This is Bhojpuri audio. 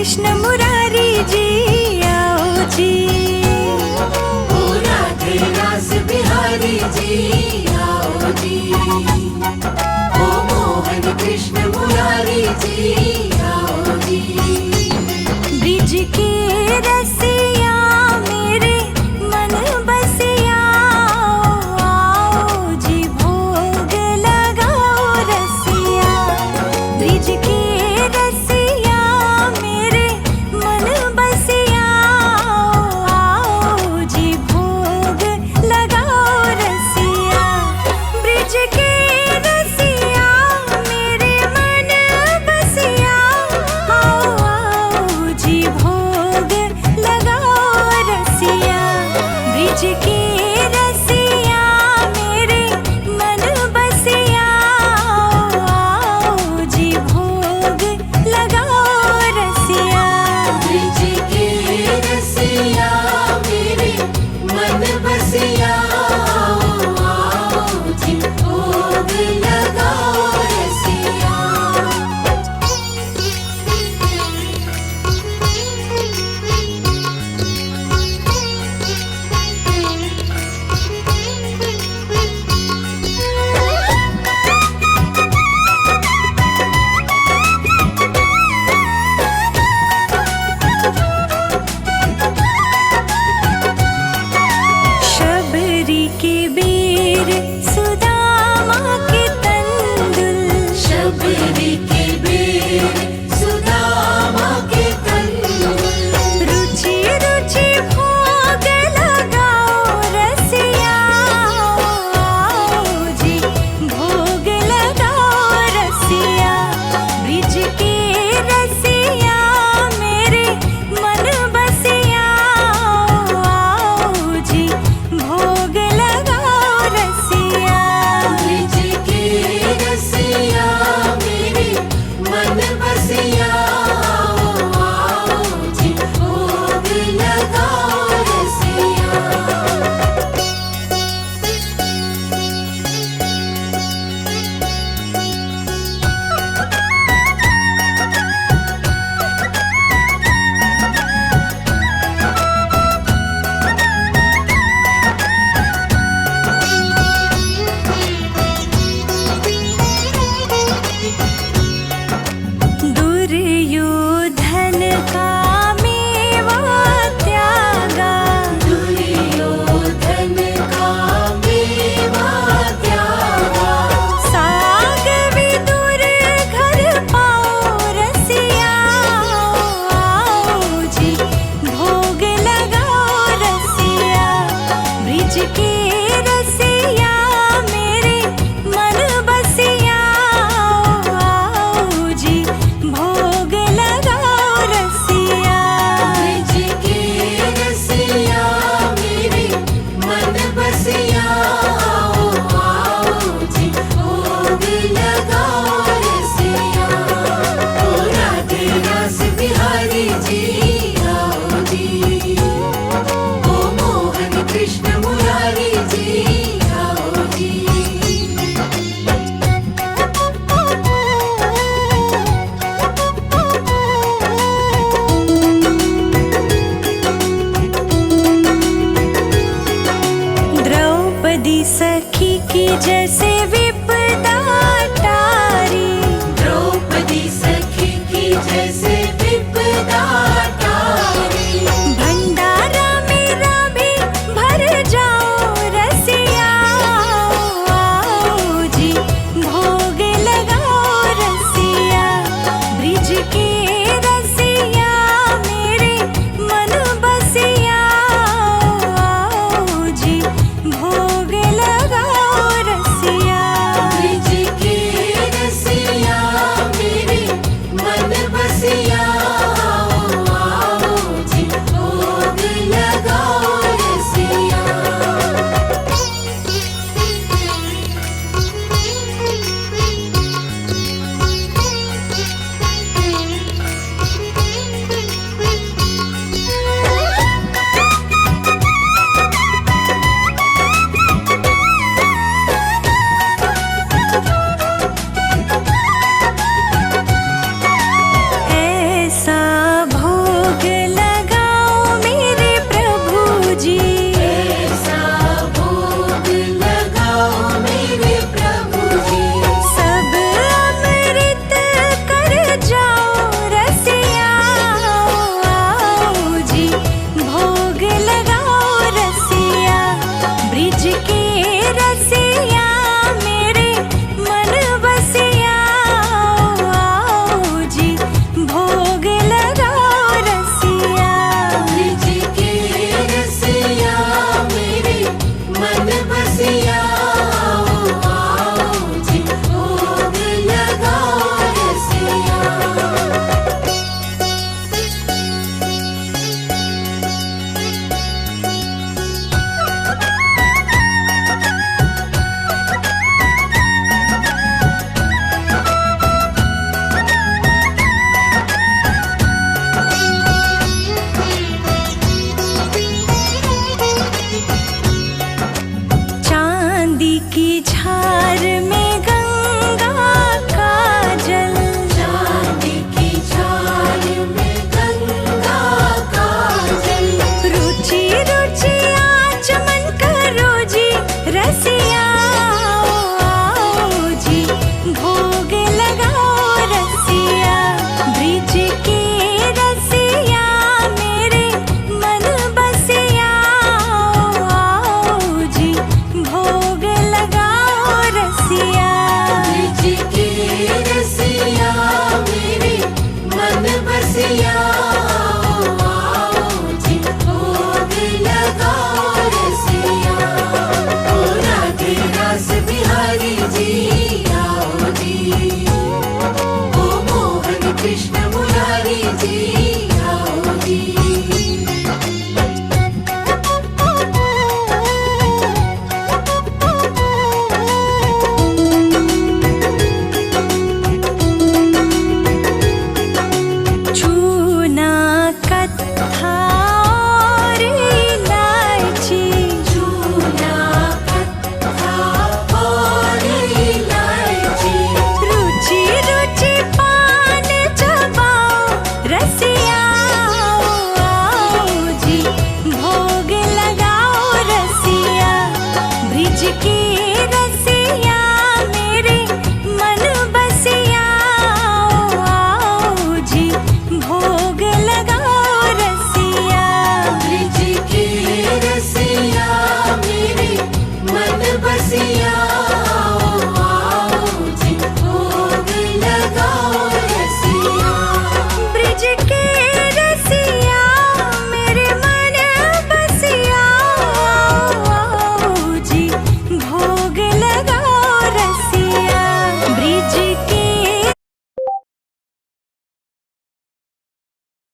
कृष्ण मुरारी जी आओ जी। ओ राधे रास बिहारी जी आओ जी। ओ मोहन कृष्ण मुरारी जी आओ जी। ब्रिज के रसिया मेरे मन बसिया आओ जी भोग लगाओ रसिया। ब्रिज के रसिया मेरे मन बसिया आओ जी भोग लगाओ रसिया। ब्रिज के रसिया मेरे मन बसिया आओ आओ जी भोग लगाओ रसिया। ब्रिज के रसिया मेरे मन बसिया आओ जी भोग लगाओ रसिया। ब्रिज के रसिया मेरे मन बसिया आओ जी भोग लगाओ रसिया। शबरी के बेर सुदामा के तंदुल। शबरी के बेर सुदामा के तंदुल। रुचि रुचि भोग लगाओ रसिया आओ जी भोग लगाओ रसिया। ब्रिज के रसिया मेरे मन बसिया आओ जी भोग लगाओ रसिया। ब्रिज के रसिया मेरे मन बसिया आओ जी भोग लगाओ रसिया। दुर्योधन का मेवा त्यागा। दुर्योधन का मेवा त्यागा। साग विदुर घर पाओ रसिया आओ जी भोग लगाओ रसिया। ब्रिज के रसिया मेरे मन बसिया आओ जी भोग लगाओ रसिया। ब्रिज के रसिया मेरे मन बसिया आओ जी भोग लगाओ रसिया। ओ राधे रास बिहारी जी आओ जी। ओ मोहन कृष्ण मुरारी जी आओ जी। द्रौपदी सखी की जैसे विपदा टारी। द्रौपदी सखी की जैसे विपदा टारी। भंडारा मेरा भी भर जाओ रसिया आओ जी भोग लगाओ रसिया। ब्रिज के रसिया मेरे मन बसिया आओ जी भोग लगाओ रसिया। ब्रिज के रसिया मेरे मन बसिया रसिया